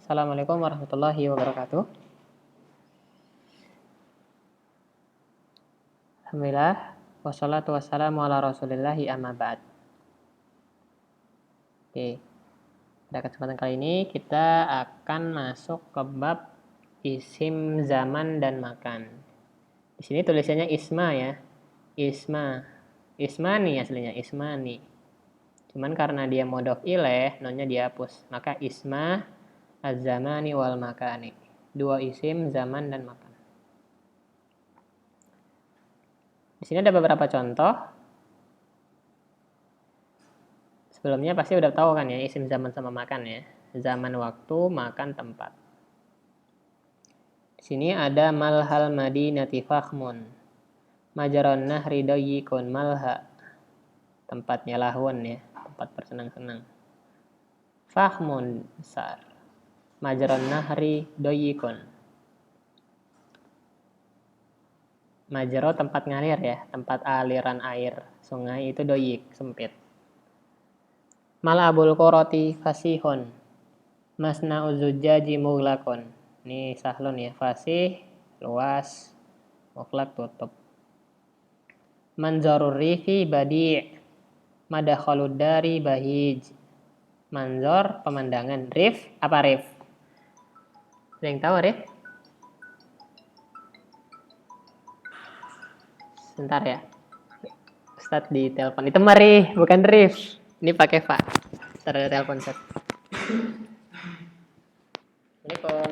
Assalamualaikum warahmatullahi wabarakatuh. Alhamdulillah, wassalatu wassalamu ala rasulillahi amma ba'd. Oke, pada kesempatan kali ini kita akan masuk ke bab isim zaman dan makan. Di sini tulisannya isma ya, ismani aslinya, ismani. Cuman karena dia modhof ilaih, nonnya dihapus. Maka isma az-zamani wal makani. Dua isim zaman dan makan. Di sini ada beberapa contoh. Sebelumnya pasti udah tahu kan ya isim zaman sama makan ya. Zaman waktu, makan tempat. Di sini ada malhal madinati fakhmun. Majaron nahri doyikun malha. Tempatnya lahun ya, tempat bersenang-senang. Fakhmun besar. Majaron nahri doyikun. Majaro tempat ngalir ya, tempat aliran air sungai itu doyik, sempit. Malabul koroti fasihun. Masna uzujaji mughlakun. Ini sahlun ya, fasih, luas, mughlak tutup. Manzarur rifi badi' madakhalud dari bahij. Manzor pemandangan, rif apa rif? Ada yang tahu rif? Sebentar ya. Ustadz di telepon. Itu mari, bukan rif. Ini pakai fa. Ntar ada telepon Ustadz. Assalamualaikum.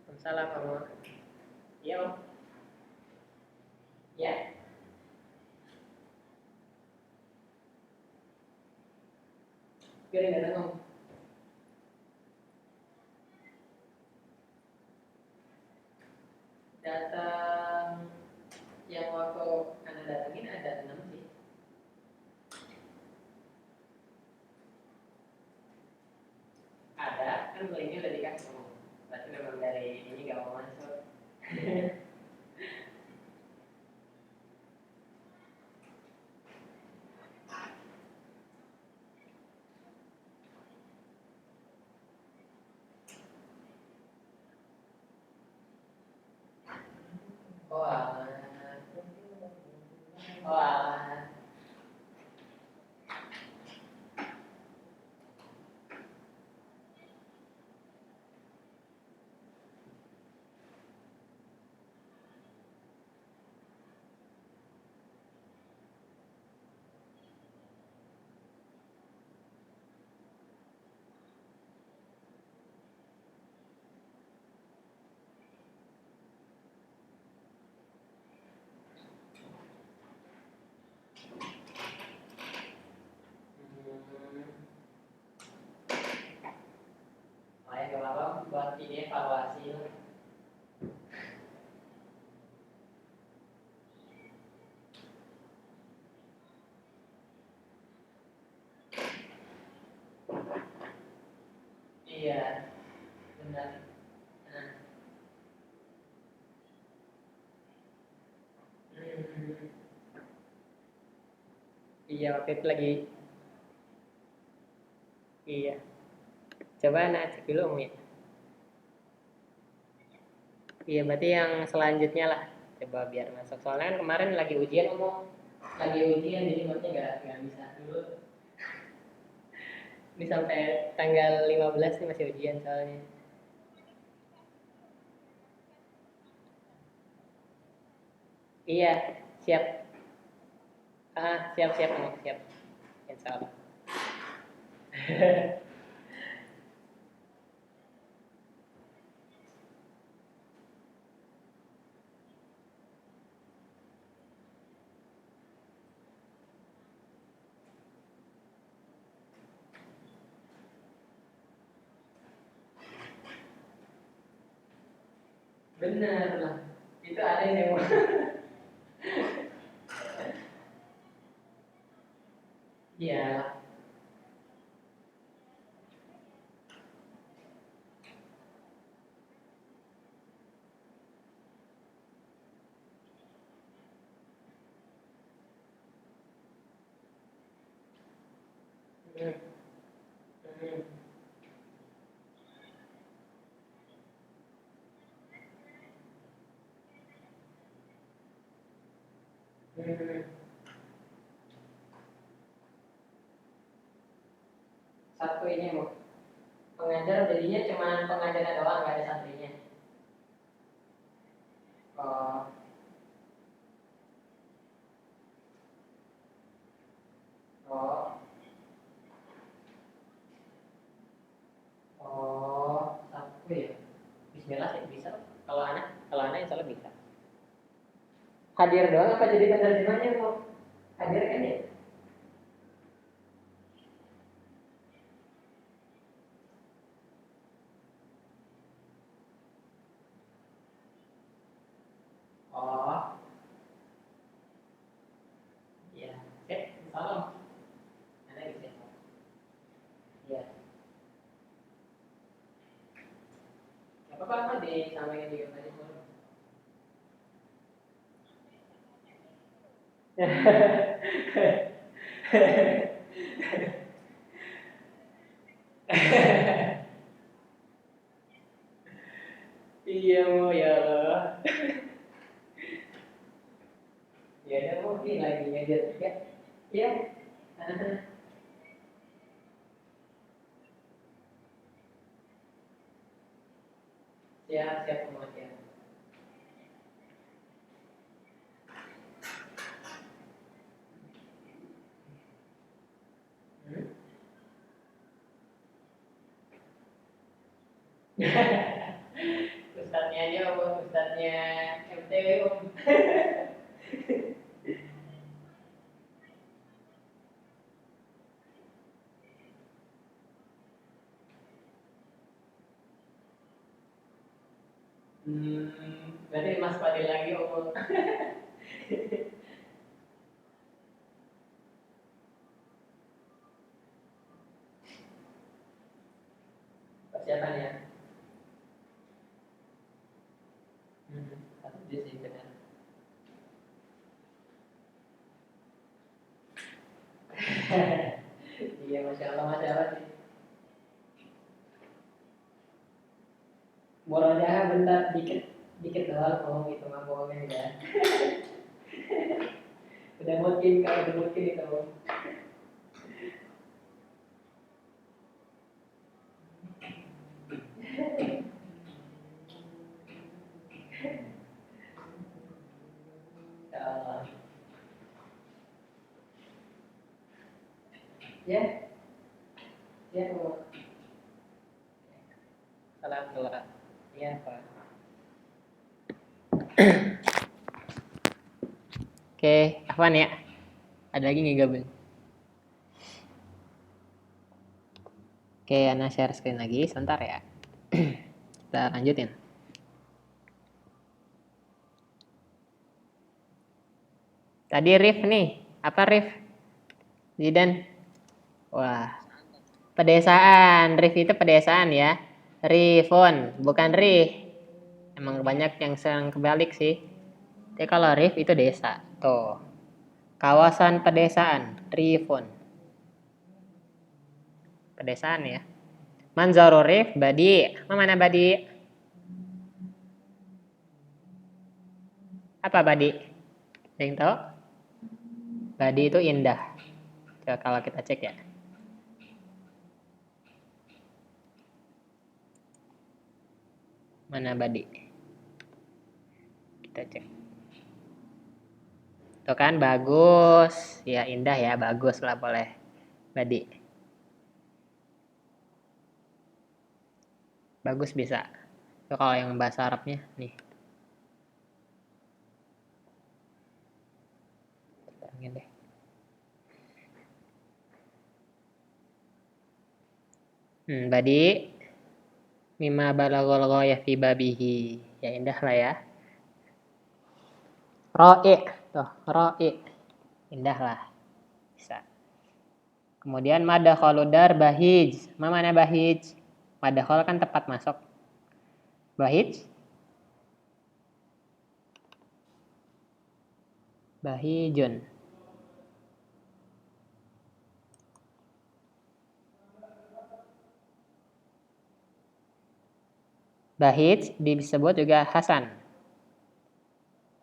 Assalamualaikum. Iya om. Ya. Kira datang om. Datang yang waktu anda datangin ada 6 sih. Ada, kan linknya udah dikasih om. Berarti memang dari ini gak mau masuk. Oh alah. Oh alah. Makanya gak apa-apa buat ini evaluasi lah. Iya, benar. Nah. Iya, waktu itu lagi. Iya. Coba anak cek dulu om ya. Iya, berarti yang selanjutnya lah. Coba biar masuk. Soalnya kan kemarin lagi ujian om. Lagi ujian jadi maksudnya nggak bisa dulu. Ini sampai tanggal 15 nih masih ujian soalnya. Iya, siap. Siap om, siap. Insya Allah. Benar lah. Itu ada yang mau. Iya. Hmm. Hmm. Satu ini Bu. Pengajar jadinya cuma pengajarnya doang, nggak ada santrinya. Oh, oh, oh, satu ya. Bismillah sih bisa. Kalau anak insya Allah bisa. Hadir doang apa jadi penerjemahnya mau? Hadir kan ya? Oh, iya. Salam. Anak bisa. Iya. Gak apa-apa disampaikan juga tadi. Iya mau ya Allah. Ya udah mau ini lagi ngedit ya. Iya. Siap, siap kemudian. Hmm? Ustadznya aja, Ustadznya MTW, Om. Berarti Mas Fadil lagi, Om. Persiapan ya. Satu juz sih benar. Iya, Masya Allah, Masya Allah sih. Murojaah bentar, dikit, dikit doang, Om. Itu mah bohongin ya. Udah mungkin, kalau udah mungkin itu, Om. Ya Allah. Ya, ya, Om. Salam keluar. Iya, Pak. Oke, Afwan ya. Ada lagi nggak gabung? Oke, Ana share screen lagi, sebentar ya. Kita lanjutin. Tadi Rif nih, apa Rif? Zidan? Wah, pedesaan. Rif itu pedesaan ya. Rifon, bukan Rif. Emang banyak yang sering kebalik sih. Tapi kalau Rif itu desa. Tuh, kawasan pedesaan, Rifon. Pedesaan ya. Manzaru Rif, Badi. Mana Badi? Apa Badi? Ada yang tahu? Badi itu indah. Coba kalau kita cek ya. Mana Badi? Kita cek. Tuh kan bagus. Ya indah ya, bagus lah boleh. Badi. Bagus bisa. Tuh kalau yang bahasa Arabnya nih. Terangin deh. Badi mimma balaghal ghayah fi babihi. Ya indah lah ya. Ra'i. Tuh, ra'i. Indah lah. Bisa. Kemudian madakhalu dar bahij. Mana bahij? Madakhal kan tempat masuk. Bahij? Bahijun. Bahij disebut juga hasan.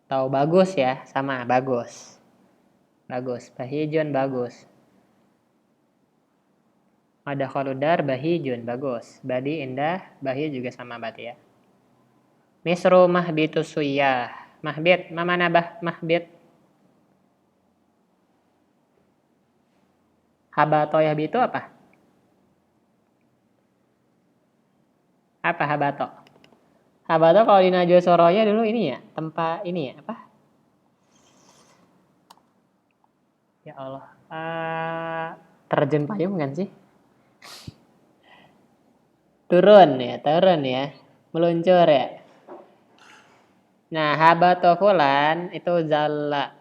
Atau bagus ya, sama bagus. bagus. Bahijun, bagus. Ada khaludar, bahijun, bagus. Badi, indah, bahi juga sama berarti ya. Misru mahbitu suyah. Mahbit, mana mahbit? Habato yahbitu apa? Apa habato? Habato kalau di Najwa Soroya dulu ini ya, tempat ini ya, apa? Ya Allah, terjun payung kan sih? Turun ya, meluncur ya. Nah, habato fulan itu zalla,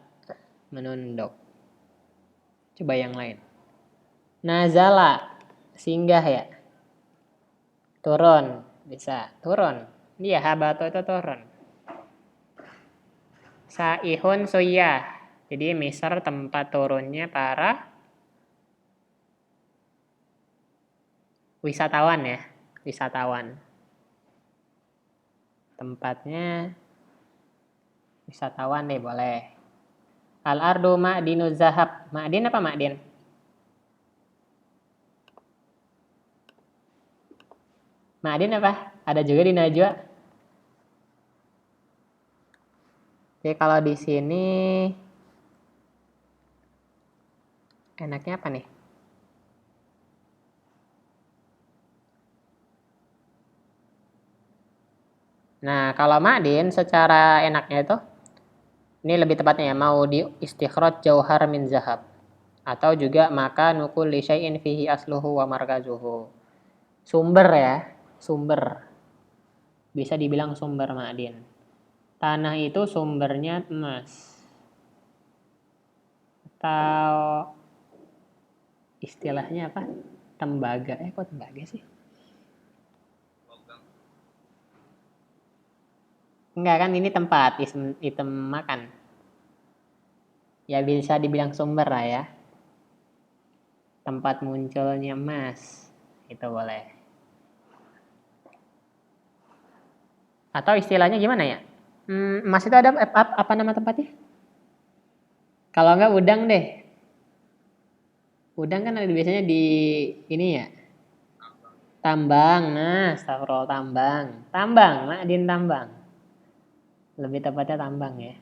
menunduk. Coba yang lain. Nazala, singgah ya. Turun, bisa. Turun. Iya, habato itu turun. Saihun suyah. Jadi Misr tempat turunnya para wisatawan ya. Wisatawan. Tempatnya wisatawan deh boleh. Al-ardu ma'dinu zahab. Ma'din apa ma'din? Ma'din apa? Ada juga di Najwa. Oke, kalau di sini enaknya apa nih? Nah, kalau ma'din secara enaknya itu ini lebih tepatnya ya, mau di istikhraj jauhar min zahab. Atau juga maka nukul li syai'in fihi asluhu wa markazuhu. Sumber ya, sumber. Bisa dibilang sumber ma'din. Tanah itu sumbernya emas. Atau istilahnya apa? Tembaga. Kok tembaga sih? Enggak kan ini tempat item makan. Ya bisa dibilang sumber lah ya. Tempat munculnya emas. Itu boleh. Atau istilahnya gimana ya? Emas itu ada apa nama tempatnya? Kalau enggak udang deh. Udang kan ada biasanya di ini ya. Tambang. Nah, astagfirullah tambang. Tambang, ma'din tambang. Lebih tepatnya tambang ya.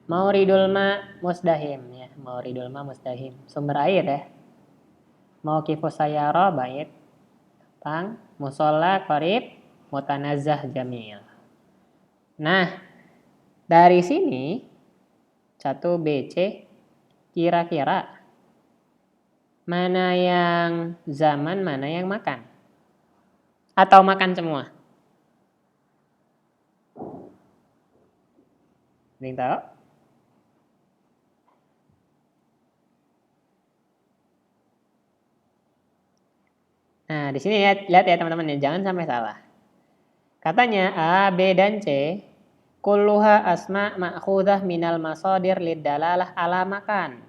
Mauridul ma musdahim ya. Mauridul ma musdahim. Sumber air ya. Mauqifus sayyara bait. Tang, musola qarib, mutanazah jamil. Nah, dari sini 1 BC kira-kira mana yang zaman, mana yang makan? Atau makan semua? Ada yang tahu? Nah, di sini lihat ya teman-teman, jangan sampai salah. Katanya A, B, dan C kulluha asma ma'khudah minal masadir lidalalah ala makan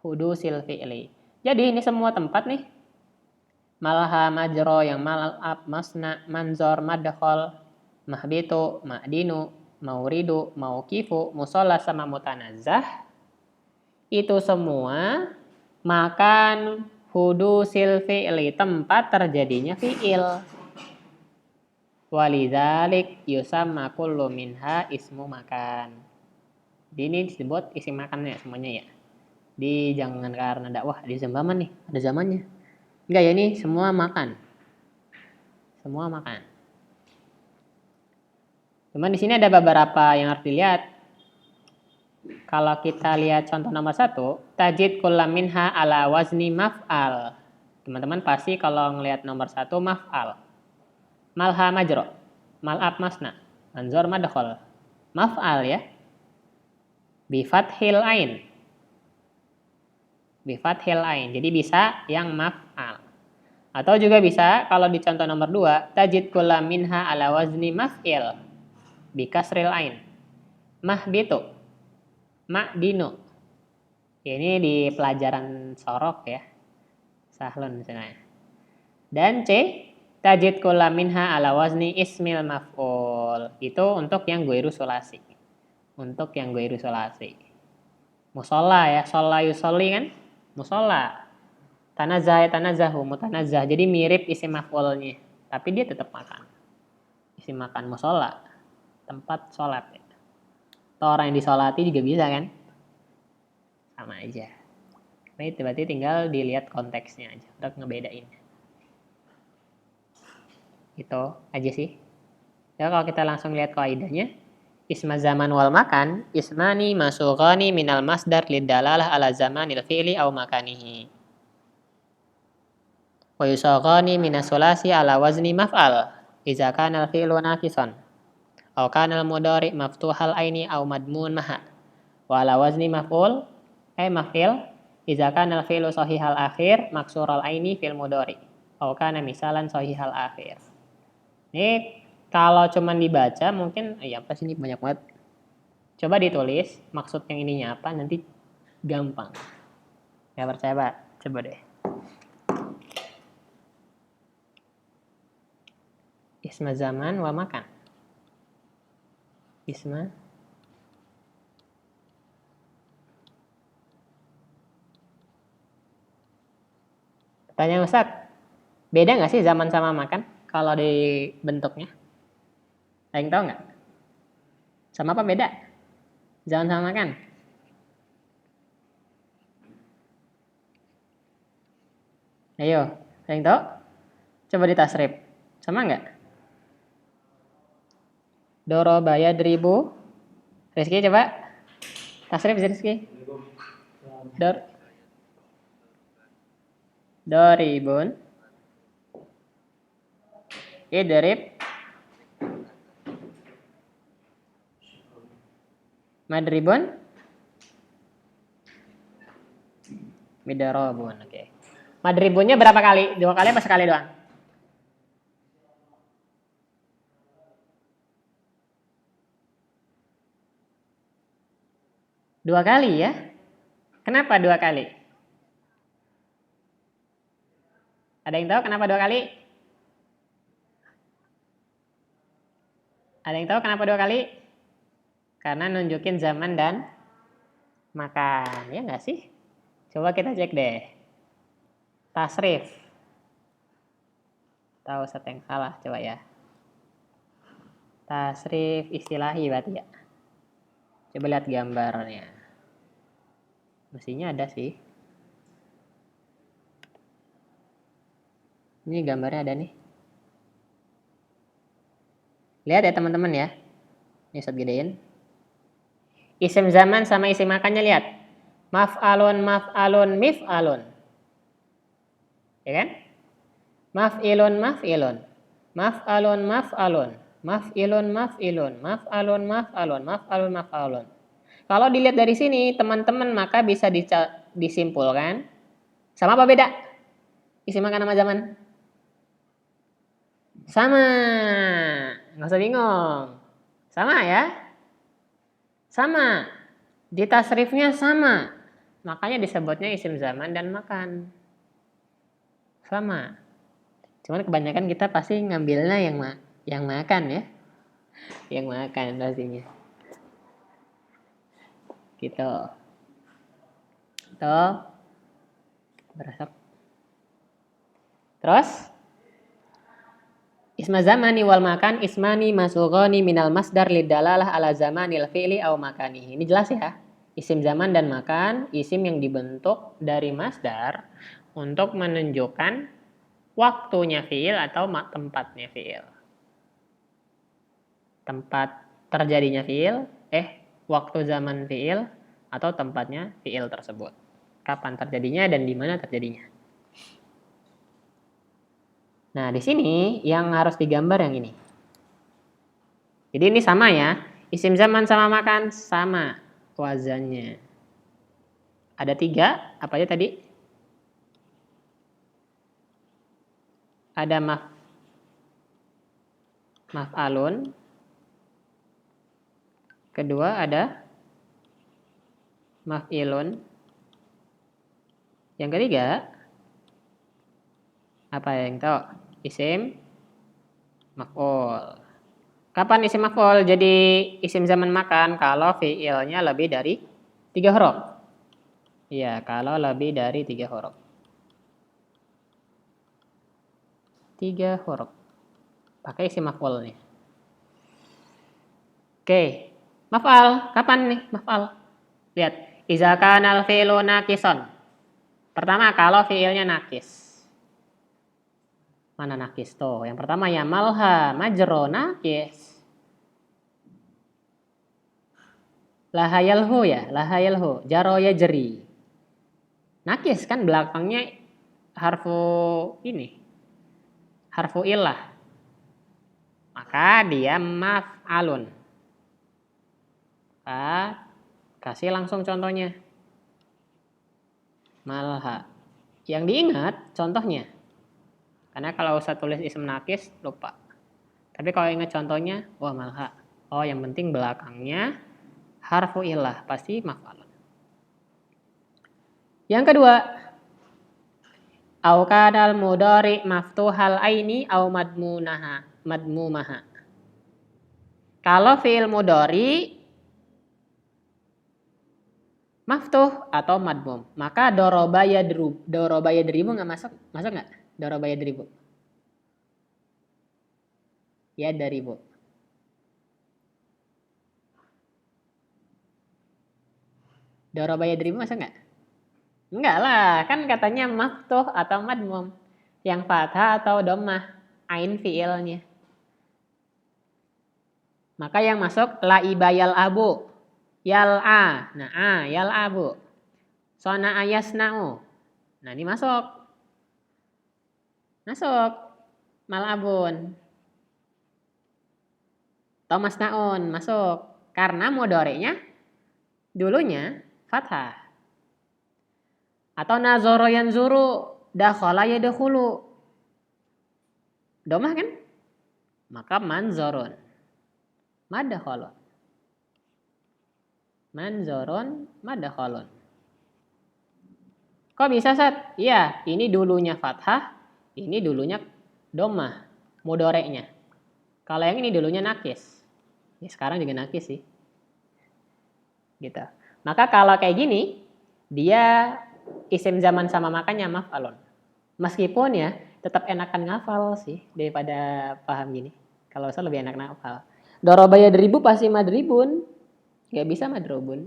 hudusil fi'li. Jadi ini semua tempat nih. Malha majro yang mal'ab masna manzor madkhol mahbitu ma'dinu mauridu mauqifu musola sama mutanazah itu semua makan hudusil fi'li, tempat terjadinya fi'il. Walidzalik yusamma kullu minha ismu makan. Jadi ini disebut isim makannya semuanya ya. Jangan karena dakwah di zaman nih, ada zamannya. Enggak ya, ini semua makan. Semua makan. Cuman di sini ada beberapa yang harus dilihat. Kalau kita lihat contoh nomor 1, tajid kullam minha ala wazni maf'al. Teman-teman pasti kalau ngelihat nomor 1 maf'al. Malha majro, mal'ab masna, manzor madkhol. Maf'al ya. Bifathil ain. Bifathil ain. Jadi bisa yang maf'al. Atau juga bisa kalau di contoh nomor 2, tajid kullam minha ala wazni maf'il. Bikasril ain. Mahbitu. Ma'dinu. Ini di pelajaran sorok ya. Sahlun misalnya. Dan C, tajid kullam minha ala wazni ismil maf'ul. Itu untuk yang guiru sulasi. untuk yang ghairu sholasi. Musola ya, sholla yusolli kan? Musola. Tanazah, tanazahu, mutanazah. Jadi mirip isim maf'ulnya. Tapi dia tetap makan. Isim makan musola. Tempat sholat ya. Atau orang yang disolati juga bisa kan? Sama aja. Nah itu berarti tinggal dilihat konteksnya aja untuk ngebedain. Itu aja sih. Ya kalau kita langsung lihat kaidahnya, isma zaman wal makan, ismani masughani minal masdar lidalalah ala zamanil fi'li au makanihi. Wa yusaghani minas sulasi ala wazni maf'al idza kana al-fi'lu naqisan au kana al-mudhari maftuhal aini au madmun maha. Wa ala wazni maf'ul maf'il idza kana al-fi'lu sahihal akhir maksural aini fil mudhari au kana misalan sahihal akhir. Ini kalau cuman dibaca mungkin ya apa sih ini banyak banget. Coba ditulis maksud yang ininya apa nanti gampang. Ya percaya Pak? Coba deh. Isma zaman wa makan. Isma Tanya Ustaz, beda nggak sih zaman sama makan kalau di bentuknya? Ada yang tahu nggak? Sama apa beda? Zaman sama makan? Ayo, ada yang tahu? Coba ditasrif. Sama nggak? Doroba yadribu. Rizky coba. Tasrif Rizky. Doribun. Idrib. Madribun. Midarobun. Oke. Madribunnya berapa kali? 2 kali apa sekali doang? Dua kali ya? Kenapa 2 kali? Ada yang tahu kenapa 2 kali? Ada yang tahu kenapa 2 kali? Karena nunjukin zaman dan makan. Ya nggak sih? Coba kita cek deh. Tasrif. Tahu satu yang salah. Coba ya. Tasrif istilahi berarti ya. Coba lihat gambarnya. Mestinya ada sih. Ini gambarnya ada nih. Lihat ya teman-teman ya. Ini Ustaz gedein. Isim zaman sama isim makannya lihat. Maf'alun, maf'alun, mif'alun. Ya kan? Maf'ilun, maf'ilun. Maf'alun, maf'alun. Maf'ilun, maf'ilun. Maf'alun, maf'alun. Maf'alun, maf'alun. Kalau dilihat dari sini, teman-teman maka bisa disimpulkan. Sama apa beda? Isim makan sama zaman? Sama. Nggak usah bingung. Sama ya? Sama. Di tasrifnya sama. Makanya disebutnya isim zaman dan makan. Sama. Cuman kebanyakan kita pasti ngambilnya yang makan ya. Yang makan pastinya. Gitu. Tuh. Berasap. Terus isma zamani wal makan ismani masughani minal masdar lidalalah ala zamanil fi'li au makanihi. Ini jelas ya. Isim zaman dan makan isim yang dibentuk dari masdar untuk menunjukkan waktunya fi'il atau tempatnya fi'il. Tempat terjadinya fi'il, waktu zaman fi'il atau tempatnya fi'il tersebut. Kapan terjadinya dan di mana terjadinya. Nah, di sini yang harus digambar yang ini. Jadi ini sama ya. Isim zaman sama makan sama wazannya. Ada 3, apa aja tadi? Ada maf'alun. Kedua ada maf'ilun. Yang ketiga apa yang tahu? Isim maf'ul. Kapan isim maf'ul jadi isim zaman makan? Kalau fi'ilnya lebih dari 3 huruf. Iya, kalau lebih dari 3 huruf. 3 huruf. Pakai isim maf'ul nih. Oke. Maf'al, kapan nih maf'al? Lihat, iza kanal fi'lu nakison. Pertama, kalau fi'ilnya nakis. Mana nakis tuh? Yang pertama ya malha majro nakis. Lahayalhu ya, lahayalhu. Jaro ya jeri. Nakis kan belakangnya harfu ini. Harfu illah. Maka dia maf'alun. Kasih langsung contohnya. Malha. Yang diingat contohnya. Karena kalau usah tulis isim nakis lupa. Tapi kalau ingat contohnya, wah malha. Oh, yang penting belakangnya harfu illah, pasti maf'alun. Yang kedua, au kadal mudhari maftuhal aini au madmumaha. Kalau fi'il mudhari maftuh atau madmum, maka doroba yadribu nggak masuk? Masuk nggak? Doroba yadribu. Ya daribu. Doroba yadribu masuk nggak? Enggak lah, kan katanya maftuh atau madmum. Yang fathah atau dhammah, ain fi'ilnya. Maka yang masuk laiba yal'abu. Yal'a. Nah, yal'abu. Sona'a yasna'u. Nah, ini masuk. Masuk. Mal'abun. Thomas Naun masuk. Karena mudhari'nya dulunya fathah. Atau nazoro yanzuru, dakhala yadkhulu. Domah kan? Maka manzorun. Madakhalun. Manzorun madakhalun. Kok bisa, Sat? Iya, ini dulunya fathah, ini dulunya domah, mudhari'nya. Kalau yang ini dulunya nakis. Ya, sekarang juga nakis sih. Gitu. Maka kalau kayak gini, dia isim zaman sama makannya maf'alun. Meskipun ya tetap enakan ngafal sih daripada paham gini. Kalau saya lebih enak ngafal. Dorobaya deribu pasti madribun. Gak bisa madrobun.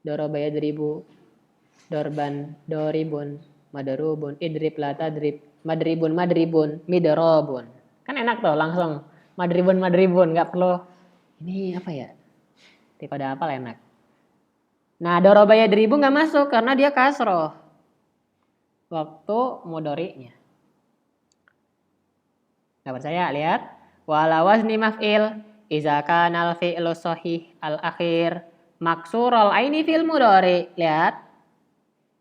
Dorobaya deribu. Dorban, doribun, madarubun, idrib lata drib, madribun, midarobun. Kan enak tuh langsung madribun, nggak perlu ini apa ya? Daripada apa enak. Nah, dorobaya deribu nggak masuk karena dia kasroh. Waktu mudhari'nya. Nggak percaya? Lihat. Wala wazni maf'il iza kanal fi'lu sahih al-akhir maksurul aini fil mudhari. Lihat.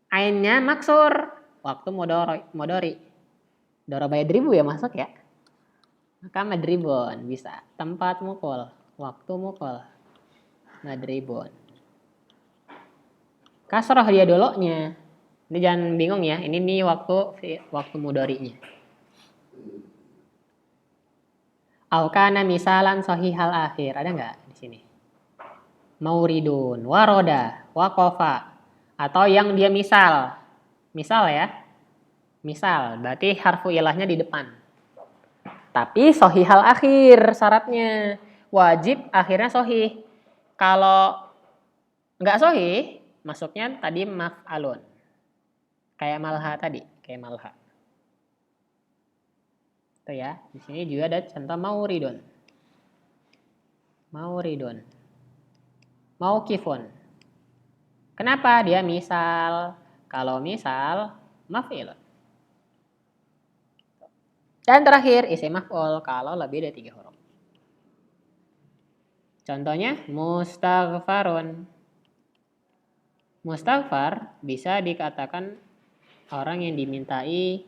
Ainnya maksur waktu mudhari. Dorobaya deribu ya masuk ya. Maka madribun bisa. Tempat mukul, waktu mukul. Madribun. Kasroh dia dulunya. Ini jangan bingung ya. Ini nih waktu mudhari'nya. Aukana misalan sahihal akhir. Ada nggak di sini? Mauridun, waroda, wakofa. Atau yang dia misal. Misal ya. Misal, berarti harfu ilahnya di depan. Tapi sahihal akhir syaratnya. Wajib akhirnya sahih. Kalau nggak sahih, masuknya tadi maf'alun. Kayak malha tadi, kayak malha. Itu ya. Di sini juga ada contoh mauridun. Mauridun. Mauqifun. Kenapa dia misal? Kalau misal maf'il. Dan terakhir isim maf'ul kalau lebih dari 3 huruf. Contohnya mustaghfarun. Mustaghfar bisa dikatakan orang yang dimintai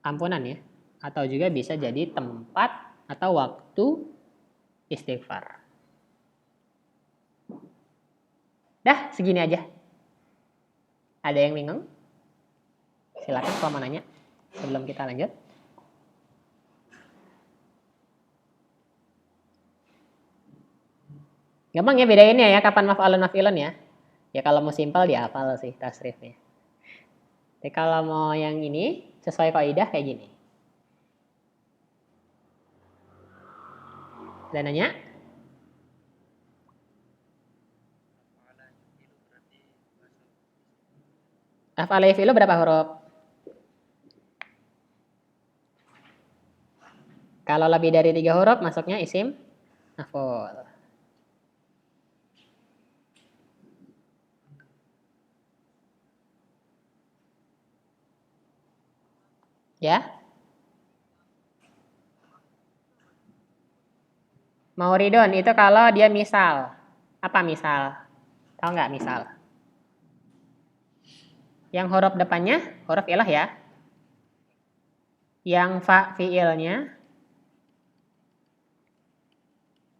ampunan ya. Atau juga bisa jadi tempat atau waktu istighfar. Dah, segini aja. Ada yang bingung? Silakan kalau mau nanya sebelum kita lanjut. Gampang ya bedainnya ya kapan maf'alun maf'ilun ya. Ya kalau mau simpel dihafal sih tasrifnya. Tapi kalau mau yang ini sesuai kaidah kayak gini. Ada nanya? Af'ala yafi'lu berapa huruf? Kalau lebih dari 3 huruf masuknya isim maf'ul. Ya. Mauridun itu kalau dia misal. Apa misal? Tahu nggak misal? Yang huruf depannya huruf ilah ya. Yang fa fiilnya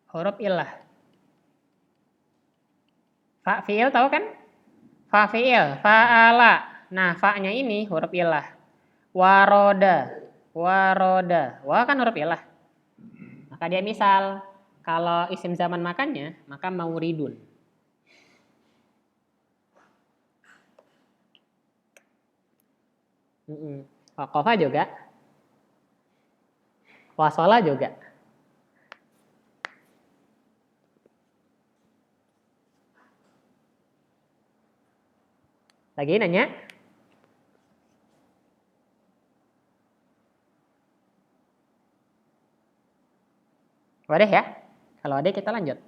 huruf ilah. Fa fiil tahu kan? Fa fiil, fa'ala. Nah, fa-nya ini huruf ilah. Waroda, waroda. Wa kan huruf ilah. Maka dia misal. Kalau isim zaman makannya, maka mauridun. Waqafa juga. Wasola juga. Lagi nanya? Wadah ya? Kalau ada kita lanjut.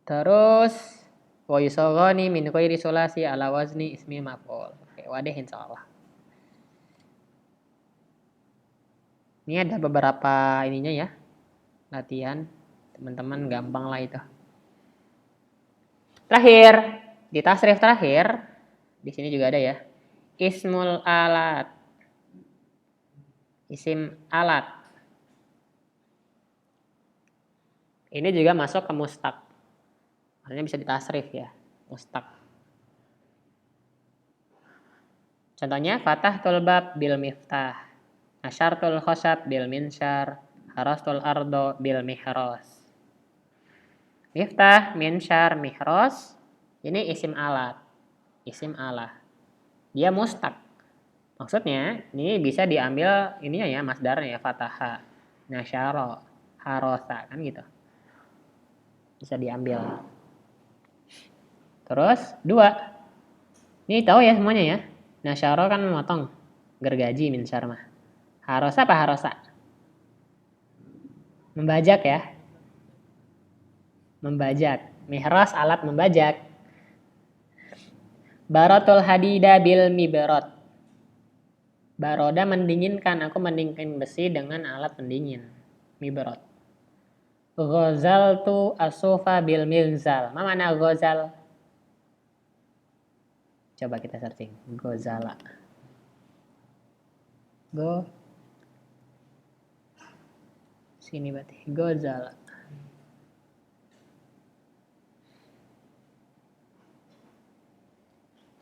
Terus wa yusaghani min ghairi sulasi ala wazni ismi maf'ul. Oke, wadah insyaallah. Ini ada beberapa ininya ya. Latihan. Teman-teman gampang lah itu. Terakhir, di tasrif terakhir, di sini juga ada ya. Ismul alat. Isim alat. Ini juga masuk ke mustaq. Maksudnya bisa ditasrif ya. Mustaq. Contohnya fatahtul bab bil miftah. Nasyartul khosab bil minsyar. Harastul ardo bil mihras. Miftah, minsyar, mihras. Ini isim alat. Isim alah. Dia mustaq. Maksudnya ini bisa diambil ininya ya masdarnya ya fataha, nasyara, harosa kan gitu. Bisa diambil. Terus 2. Ini tahu ya semuanya ya. Nasyara kan memotong. Gergaji minsyar mah. Harosa apa harosa? Membajak ya. Membajak. Mihras alat membajak. Barotul hadida bil mibarot. Baroda mendinginkan. Aku mendinginkan besi dengan alat pendingin. Mibarot. Ghazaltu as-sufa bil mighzal. Apa mana ghazal? Coba kita searching. Ghazala. Sini berarti. Ghazala.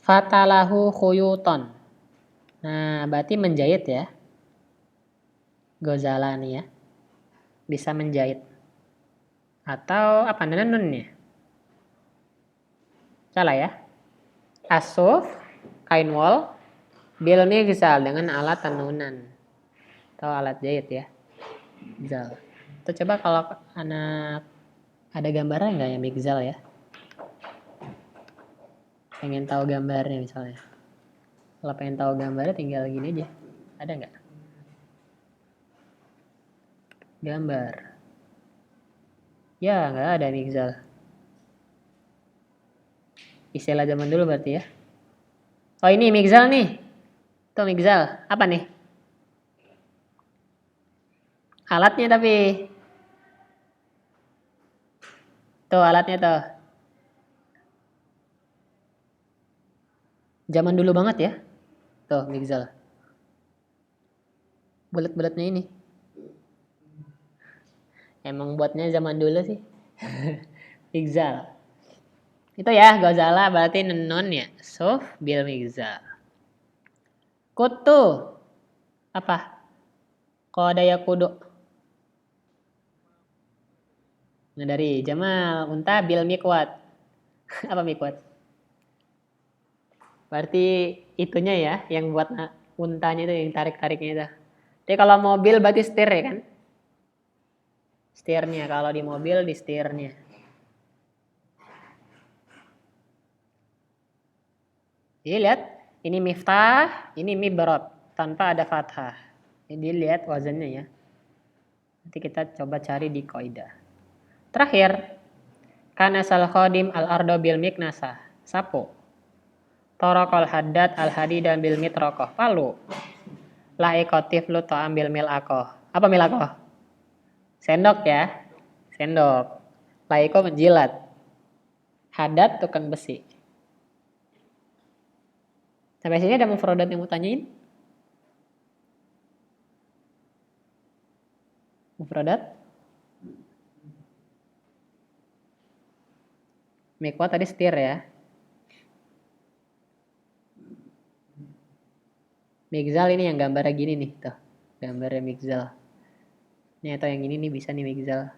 Fatalahu khuyuton. Nah, berarti menjahit ya. Ghazala nih ya. Bisa menjahit. Atau apa nenunnya? Salah ya. Asuf, kain wol, bil mighzal dengan alat tenunan. Atau alat jahit ya. Zal. Itu coba kalau anak ada gambaran nggak ya mighzal ya? Pengen tahu gambarnya misalnya. Kalau pengen tahu gambarnya tinggal gini aja. Ada nggak? Gambar. Ya, nggak ada mighzal. Istilah zaman dulu berarti ya. Oh ini mighzal nih. Tuh mighzal. Apa nih? Alatnya tapi. Tuh alatnya tuh. Zaman dulu banget ya. Tuh mighzal. Bulat-bulatnya ini. Emang buatnya zaman dulu sih. Mighzal. Itu ya, ghazala berarti nun ya. Suf bil mighzal. Kutu. Apa? Qada yakudu. Dari Jamal, unta bil mikwat. Apa mikwat? Berarti itunya ya, yang buat untanya itu, yang tarik-tariknya itu. Jadi kalau mobil berarti setir ya kan? Setirnya, kalau di mobil di setirnya. Jadi lihat, ini miftah, ini mibrot, tanpa ada fathah. Jadi lihat wazannya ya. Nanti kita coba cari di kaidah. Terakhir, kana sal khodim al ardo bil miknasa. Sapo. Torokol haddad al hadidan bil mitrokoh. Palu. Laikotif lu to ambil milakoh. Apa milakoh? Sendok ya. Sendok. Laiko menjilat. Haddad tukang besi. Sampai sini ada mufradat yang mau tanyain? Mufradat? Mikwa tadi setir ya. Migzal ini yang gambarnya gini nih tuh. Gambarnya migzal. Ini atau yang ini nih bisa nih migzal.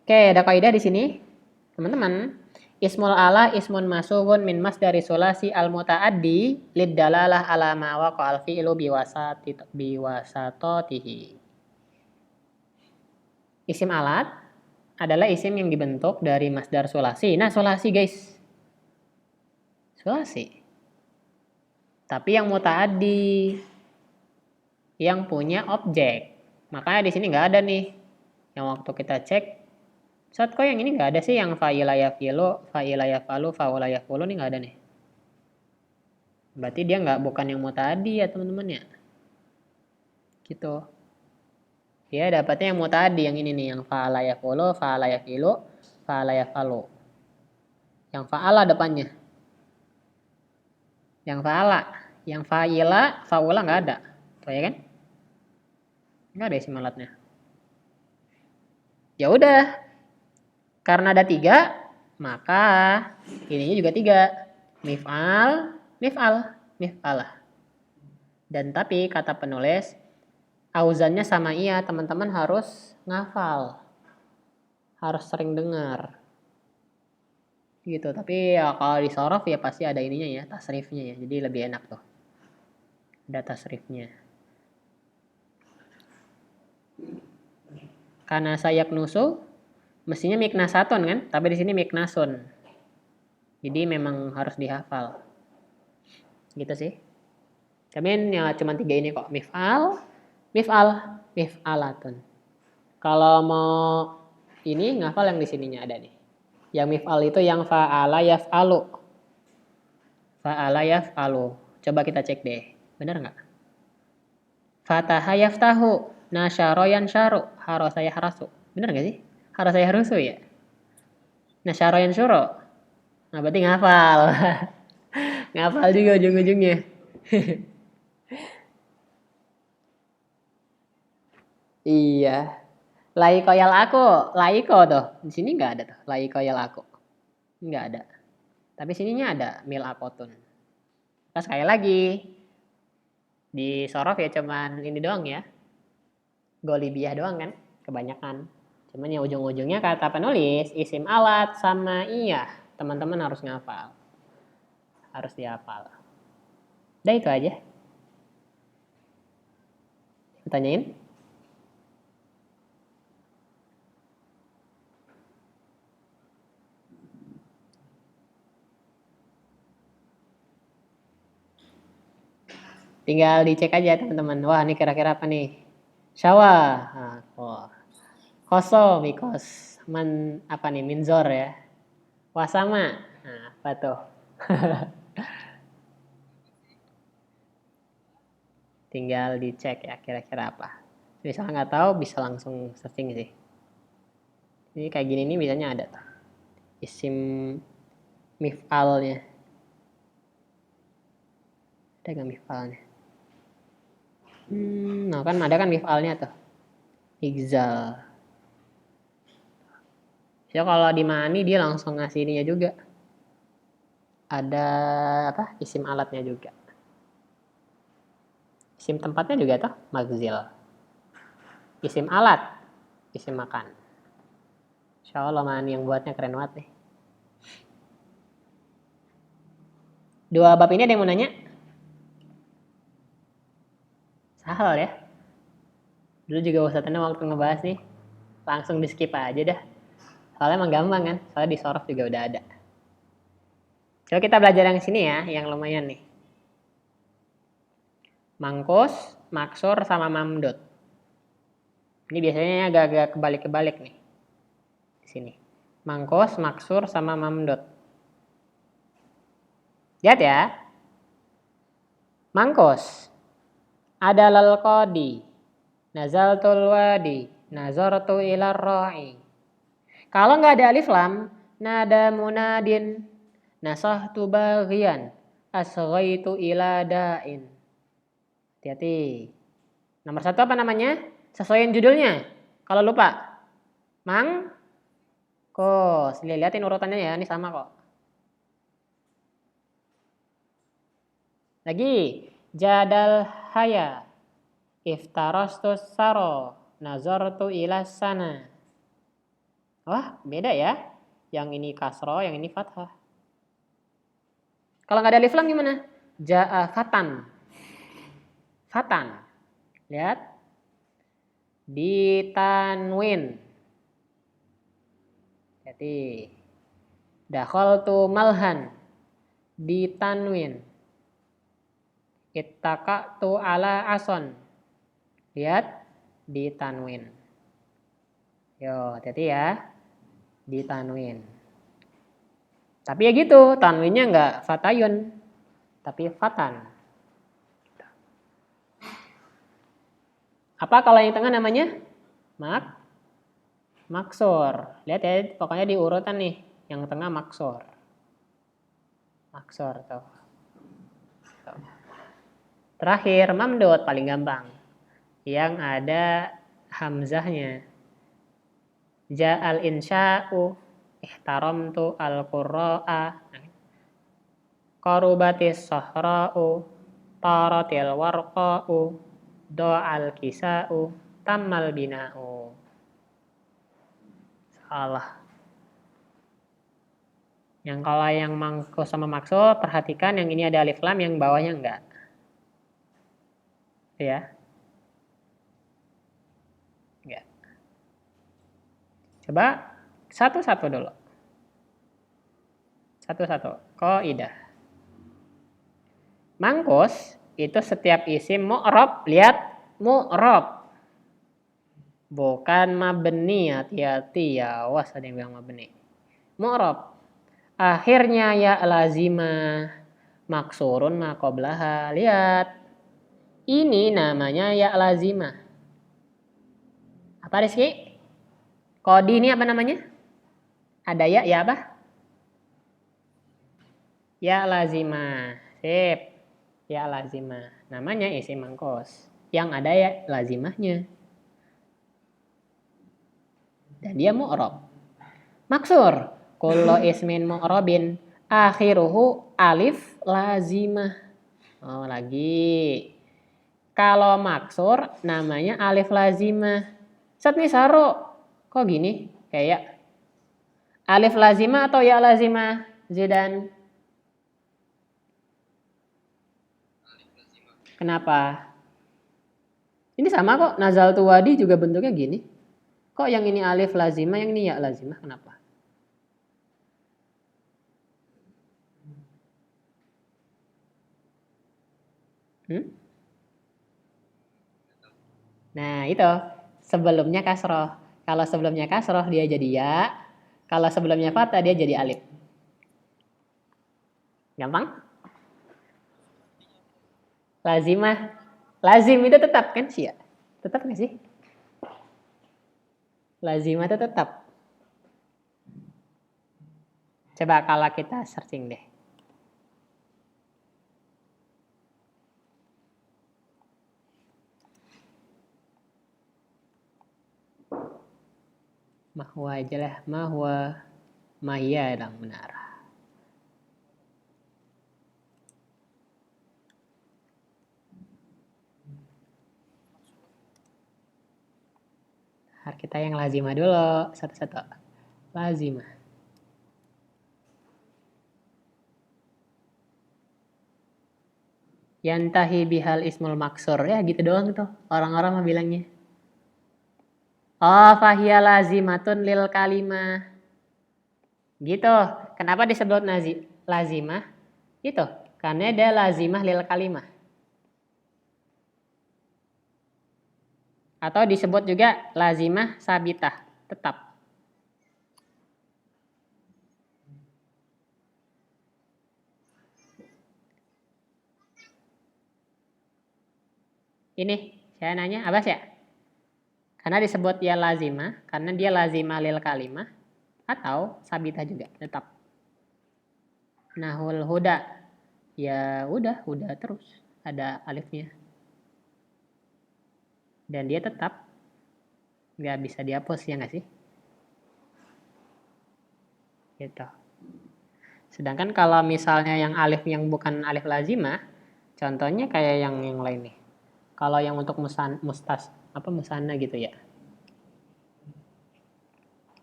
Oke, ada kaidah di sini. Teman-teman, ismul ala ismun masubun min masdari sulasi al mutaaddi lid dalalah ala ma waqa'al fi'lu biwasatotihi. Isim alat adalah isim yang dibentuk dari masdar sulasi. Nah, sulasi guys. Sulasi. Tapi yang mutaaddi, yang punya objek. Makanya di sini nggak ada nih. Yang waktu kita cek, saat kok yang ini nggak ada sih, yang fa'ila yafilu, fa'ila yafalu, fa'ula yafulu nih nggak ada nih. Berarti dia nggak, bukan yang mutaaddi ya teman-teman ya. Gitu. Dia dapatnya yang mutaaddi, yang ini nih, yang fa'ala yafulu, fa'ala yafilu, fa'ala yafalu. Yang fa'ala depannya. Yang fa'ala, yang fa'ila, fa'ula nggak ada. Tuh ya kan? Nggak ada isim alatnya. Ya udah, karena ada 3, maka ininya juga 3. Mif'al, mif'al, mif'alah. Dan tapi kata penulis, auzannya sama iya, teman-teman harus ngafal. Harus sering dengar. Gitu, tapi ya kalau di sorof ya pasti ada ininya ya, tasrifnya ya. Jadi lebih enak tuh. Ada tasrifnya. Karena sayak nusu, mestinya miknasaton kan, tapi di sini miknasun. Jadi memang harus dihafal. Gitu sih. Tapi ya cuma 3 ini kok. Mif'al, mif'al, mif'alatun. Kalau mau ini ngafal yang di sininya ada nih. Yang mif'al itu yang fa'ala yaf'alu. Fa'ala yaf'alu. Coba kita cek deh. Benar nggak? Fataha yaftahu. Nasyaro yansyaru. Harasa yahrasu. Benar nggak sih? Harasa yahrusu ya? Nasyaro yansyuru. Nah berarti ngafal. Ngafal juga ujung-ujungnya. Iya. Laiko yal aku. Laiko tuh. Di sini nggak ada tuh. Laiko yal aku. Nggak ada. Tapi sininya ada mil akotun. Terus sekali lagi. Di sorof ya cuman ini doang ya. Golibiyah doang kan. Kebanyakan. Cuman yang ujung-ujungnya kata penulis. Isim alat sama iya. Teman-teman harus ngafal. Harus dihafal. Udah itu aja. Tanyain. Tinggal dicek aja teman-teman. Wah ini kira-kira apa nih? Syawa. Nah, oh. Koso mikos. Apa nih? Minzor ya. Wasama. Nah, apa tuh? Tinggal dicek ya kira-kira apa. Misalnya nggak tahu bisa langsung searching sih. Ini kayak gini nih biasanya ada tuh. Isim mif'alnya. Ada nggak mif'alnya? Nah kan ada kan mif'alnya tuh. Igzal. Ya kalau di mani dia langsung ngasih ininya juga. Ada apa? Isim alatnya juga. Isim tempatnya juga tuh magzil. Isim alat, isim makan. Insya Allah man yang buatnya keren banget nih. Dua bab ini ada yang mau nanya? Sahal ya. Dulu juga Ustadznya waktu ngebahas nih, langsung di skip aja dah. Soalnya emang gampang kan, soalnya di sorof juga udah ada. Coba kita belajar yang sini ya, yang lumayan nih. Mangkus, maksur, sama mamdud. Ini biasanya agak-agak kebalik-kebalik nih. Di sini. Mangkus, maksur, sama mamdud. Lihat ya. Mangkus. Ada lal qadi. Nazaltul wadi. Nazartu ilar ra'i. Kalau nggak ada alif lam, nada munadin. Nasahtu baghian. Asghaitu ila da'in. Hati-hati. Nomor satu apa namanya? Sesuaiin judulnya. Kalau lupa. Mangkos. Lihatin urutannya ya. Ini sama kok. Lagi. Jadal haya. Iftarastus saro. Nazartu ila sana. Wah, beda ya. Yang ini kasro, yang ini fathah. Kalau nggak ada alif lam gimana? Ja'a fatan. Fatan. Lihat. Ditanwin. Jadi dakhaltu malhan. Ditanwin. Ittaqa'tu ala ason. Lihat. Ditanwin. Yo, hati-hati ya. Ditanwin. Tapi ya gitu, tanwinnya nggak fatayun, tapi fatan. Apa kalau yang tengah namanya? Maksur. Lihat ya, pokoknya di urutan nih. Yang tengah maksur. Maksur tuh. Terakhir, mamdud paling gampang. Yang ada hamzahnya. Ja'al insya'u. Ihtaramtu al-qurra'a. Qarubatis sahra'u. Taratil warqa'u. Do'al kisa'u. Tammal bina'u. Salah. Yang kalau yang mangkus sama maksud, perhatikan yang ini ada alif lam, yang bawahnya enggak. Ya. Enggak. Coba satu-satu dulu. Satu-satu. Qaidah. Mangkus itu setiap isim mu'rab, lihat mu'rab. Bukan mabni, hati-hati ya. Awas ada yang bilang mabni. Mu'rab. Akhirnya ya lazimah. Maksurun ma qablaha. Lihat. Ini namanya ya lazimah. Apa Rizky? Kodi ini apa namanya? Ada ya apa? Ya lazimah. Sip. Ya lazimah. Namanya isim mangkos. Yang ada ya lazimahnya. Dan dia mu'rab. Maksur. Kullu ismin mu'rabin. Akhiruhu alif lazimah. Oh lagi. Kalau maksur namanya alif lazimah. Set nih Saro. Kok gini? Kayak alif lazimah atau ya lazimah? Zidan. Kenapa? Ini sama kok. Nazal tuwadi juga bentuknya gini. Kok yang ini alif lazimah, yang ini ya lazimah? Kenapa? Nah itu. Sebelumnya kasroh. Kalau sebelumnya kasroh dia jadi ya. Kalau sebelumnya fathah dia jadi alif. Gampang? Lazimah. Lazim itu tetap kan sih ya? Tetap nggak sih? Lazimah itu tetap. Coba kalau kita searching deh. Mahwa aja lah. Mahwa. Mahya yang benar. Kita yang lazimah dulu. Satu-satu. Lazimah. Yantahi bihal ismul maksur. Ya gitu doang tuh. Orang-orang mah bilangnya. Oh, fahiya lazimatun lil kalimah. Gitu. Kenapa disebut lazimah? Gitu. Karena dia lazimah lil kalimah. Atau disebut juga lazimah sabitah. Tetap. Ini saya nanya, Abbas ya? Karena disebut ya lazimah, karena dia lazimah lil kalimah, atau sabitah juga, tetap. Nahul huda, ya udah, huda terus, ada alifnya. Dan dia tetap, nggak bisa dihapus, ya nggak sih? Gitu. Sedangkan kalau misalnya yang alif yang bukan alif lazimah, contohnya kayak yang lain nih. Kalau yang untuk musana gitu ya.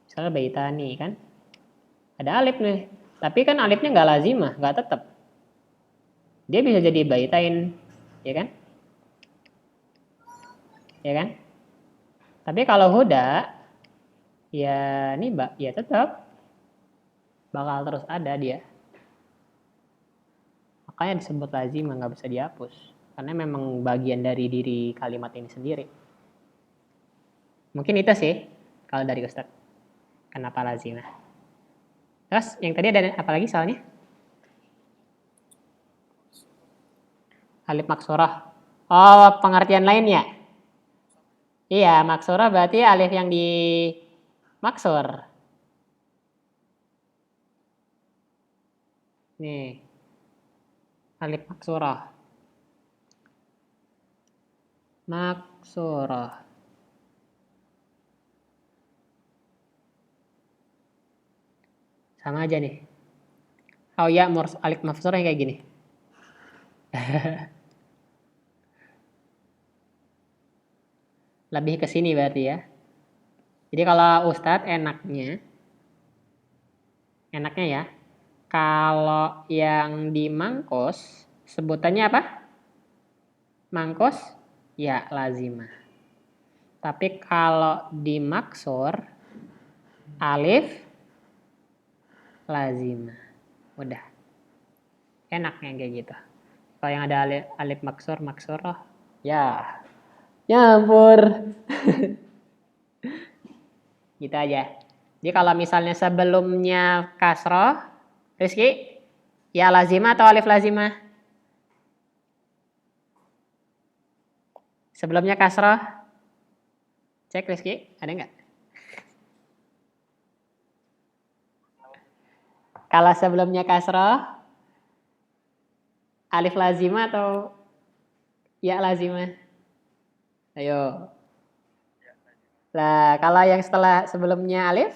Misalnya baitani kan, ada alif nih. Tapi kan alifnya nggak lazimah, nggak tetap. Dia bisa jadi baitain, ya kan? Ya kan? Tapi kalau huda, ya ini ya tetap bakal terus ada dia. Makanya disebut lazimah, nggak bisa dihapus. Karena memang bagian dari diri kalimat ini sendiri. Mungkin itu sih, kalau dari Ustadz. Kenapa lazimah? Terus yang tadi ada apa lagi soalnya? Alif maksurah. Oh, pengertian lain ya? Iya, maksurah berarti alif yang di maksur. Nih, alif maksurah. Maksurah. Sama aja nih. Oh ya, alif maksurah kayak gini. Lebih ke sini berarti ya. Jadi kalau Ustadz enaknya ya, kalau yang di mangkos, sebutannya apa? Mangkos, ya lazimah. Tapi kalau di maksur, alif, lazimah. Udah. Enaknya kayak gitu. Kalau yang ada alif maksurah, ya. Nyampur. Gitu aja. Jadi kalau misalnya sebelumnya kasroh, Rizky, ya lazimah atau alif lazimah? Sebelumnya kasroh, cek Rizky, ada nggak? Kalau sebelumnya kasroh, alif lazimah atau ya lazimah? Ayo. Lah, kalau yang setelah sebelumnya alif,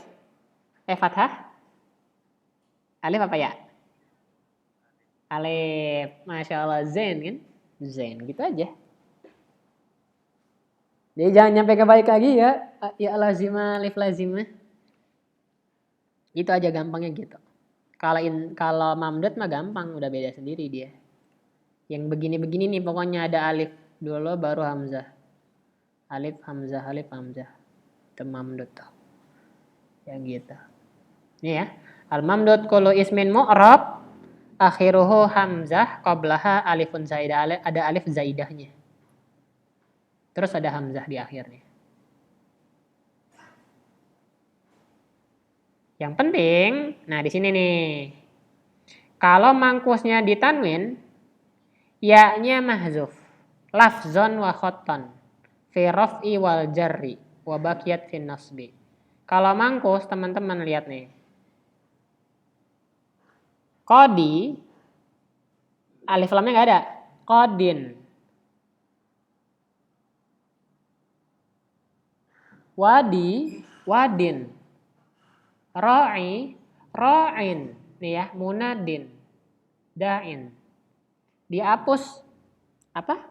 fathah, alif apa ya? Alif, Masya Allah, Zen kan? Zen, gitu aja. Jadi jangan nyampe kebalik lagi ya lazimah, alif lazimah. Itu aja gampangnya gitu. Kalau mamdud mah gampang, udah beda sendiri dia. Yang begini-begini nih pokoknya ada alif dulu baru hamzah. Alif hamzah, alif hamzah. Itu mamdud tuh. Yang gitu. Ini ya. Al-mamdud kullu ismin mu'rab akhiruhu hamzah qablaha alifun zaidah. Ada alif zaidahnya. Terus ada hamzah di akhirnya. Yang penting, nah di sini nih. Kalau mangkusnya ditanwin, ya-nya mahzuf. Lafzon wa khotton. Fi raf'i wal jarri. Wa baqiyat fin nasbi. Kalau mangkus, teman-teman lihat nih. Qadi, alif lamnya nggak ada. Qadin. Wadi, wadin. Ra'i, ra'in. Nih ya, munadin. Da'in. Dihapus apa?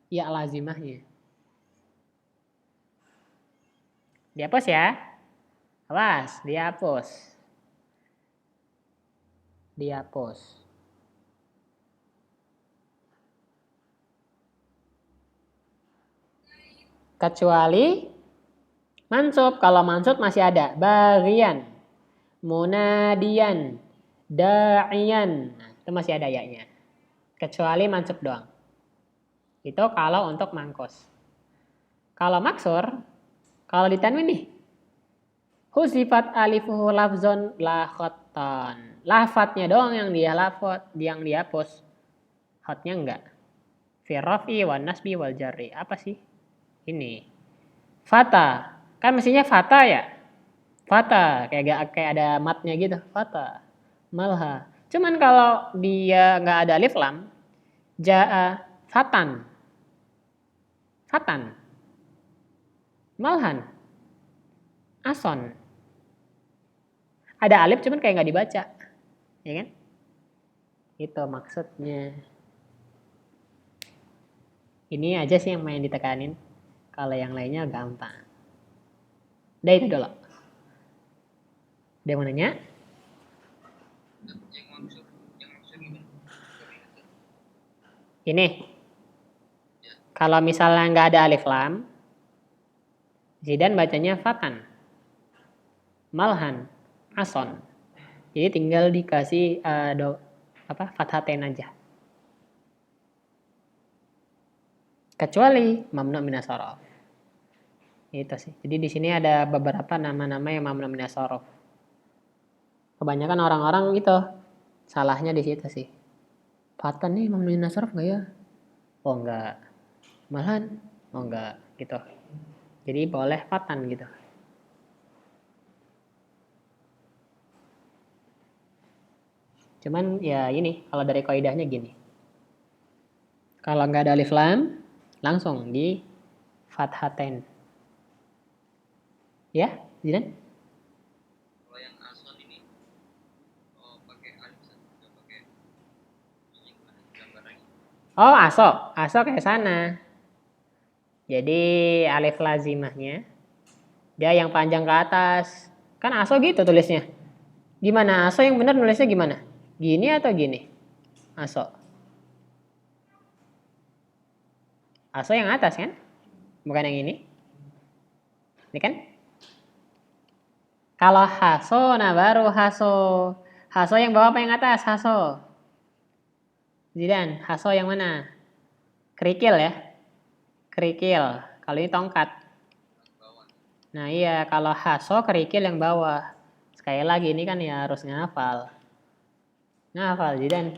Ya lazimahnya. Dihapus ya. Awas, dihapus. Dihapus. Kecuali mansub. Kalau mansub masih ada. Bagian. Munadian. Da'iyan. Nah, itu masih ada ya-nya. Kecuali mansub doang. Itu kalau untuk mangkos. Kalau maksur, kalau ditanwin nih. Husifat alifuhu lafzon la khotton. Lafadnya doang yang yang dihapus. Hotnya enggak. Firrofi wa nasbi wal jarri. Apa sih? Ini. Fata. Kan mestinya fata ya? Fata. Kayak ada matnya gitu. Fata. Malha. Cuman kalau dia nggak ada alif lam. Ja'a fatan. Fatan. Malhan. Ason. Ada alif cuman kayak nggak dibaca. Ya kan? Itu maksudnya. Ini aja sih yang main ditekanin. Kalau yang lainnya gampang. Udah itu dulu. Ada yang mau nanya? Ini. Kalau misalnya nggak ada alif lam. Zidan bacanya fatan. Malhan. Ason. Jadi tinggal dikasih fathatain aja. Kecuali mamnu minas shorof. Itu sih. Jadi di sini ada beberapa nama-nama yang mamnu minas shorof. Kebanyakan orang-orang gitu. Salahnya di situ sih. Fatan nih mamnu minas shorof nggak ya? Oh enggak. Malahan? Oh enggak. Gitu. Jadi boleh fatan gitu. Cuman ya ini. Kalau dari kaidahnya gini. Kalau nggak ada alif lam. Langsung di fathatain. Ya, Zidan? Kalau yang ason ini pakai alif nggak pakai gambarannya. Oh, aso. Aso kayak sana. Jadi alif lazimahnya dia yang panjang ke atas. Kan aso gitu tulisnya. Gimana aso yang benar nulisnya gimana? Gini atau gini? Aso. Aso yang atas kan? Bukan yang ini. Ini kan? Kalau haso, nah baru haso. Haso yang bawah apa yang atas? Haso. Zidan, haso yang mana? Kerikil ya? Kerikil. Kalau ini tongkat. Nah iya, kalau haso kerikil yang bawah. Sekali lagi ini kan ya harus ngafal. Ngafal, Zidan.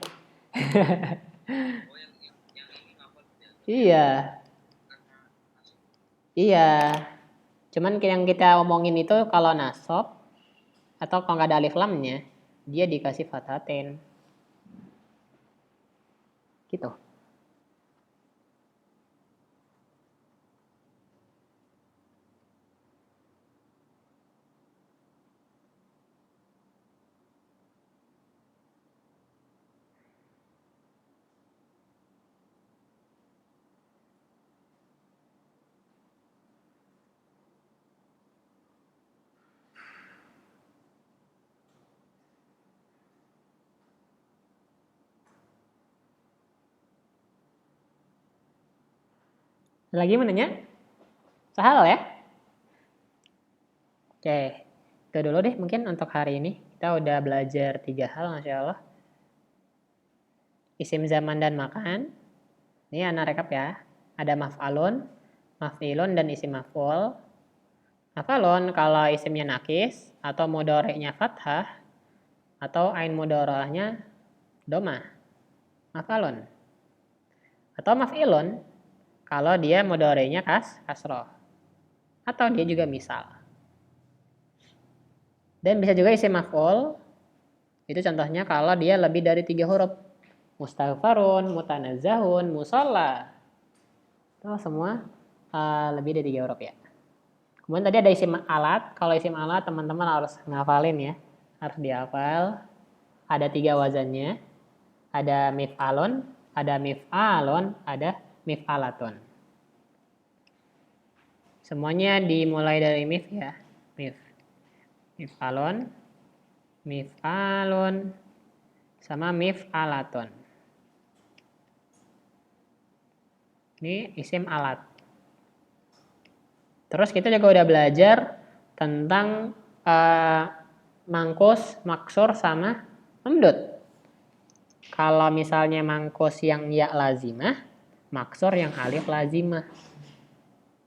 Oh yang ini ngapal ya? Iya. Karena ason. Iya. Cuman yang kita omongin itu kalau nasab atau kalau nggak ada alif lamnya, dia dikasih fathatain. Gitu. Lagi menanya? Sahal ya? Oke. Itu dulu deh mungkin untuk hari ini. Kita udah belajar 3 hal Masya Allah. Isim zaman dan makan. Ini anak rekap ya. Ada maf'alun, maf'ilun, dan isim maf'ul. Maf'alun kalau isimnya nakis atau mudhari'nya fathah atau ain mudhari'ahnya domah. Maf'alun. Atau maf'ilun kalau dia mudhari'nya kasroh. Atau dia juga misal. Dan bisa juga isim maf'ul. Itu contohnya kalau dia lebih dari 3 huruf. Mustaghfarun, mutanazzahun, musalla. Itu semua lebih dari 3 huruf ya. Kemudian tadi ada isim alat. Kalau isim alat teman-teman harus ngafalin ya. Harus dihafal. Ada 3 wazannya. Ada mif'alun, ada mif'alun, ada mif'alatun. Semuanya dimulai dari mif ya. Mif. Mif'alon, mif'alon, sama mif'alaton. Ini isim alat. Terus kita juga udah belajar tentang mangkus, maksur, sama memdud. Kalau misalnya mangkus yang ya lazimah, maksur yang alif lazimah.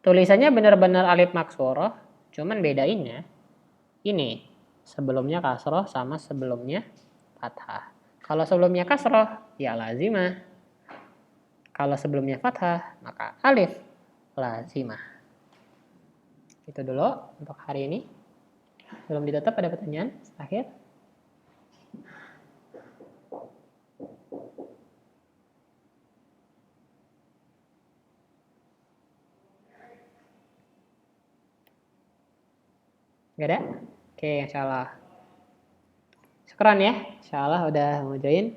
Tulisannya benar-benar alif maksoroh, cuman bedainnya ini sebelumnya kasroh sama sebelumnya fathah. Kalau sebelumnya kasroh, ya lazimah. Kalau sebelumnya fathah, maka alif lazimah. Itu dulu untuk hari ini. Belum ditutup, ada pertanyaan terakhir? Gak ada? Oke, insya Allah. Syukran ya. Insya Allah udah mau join.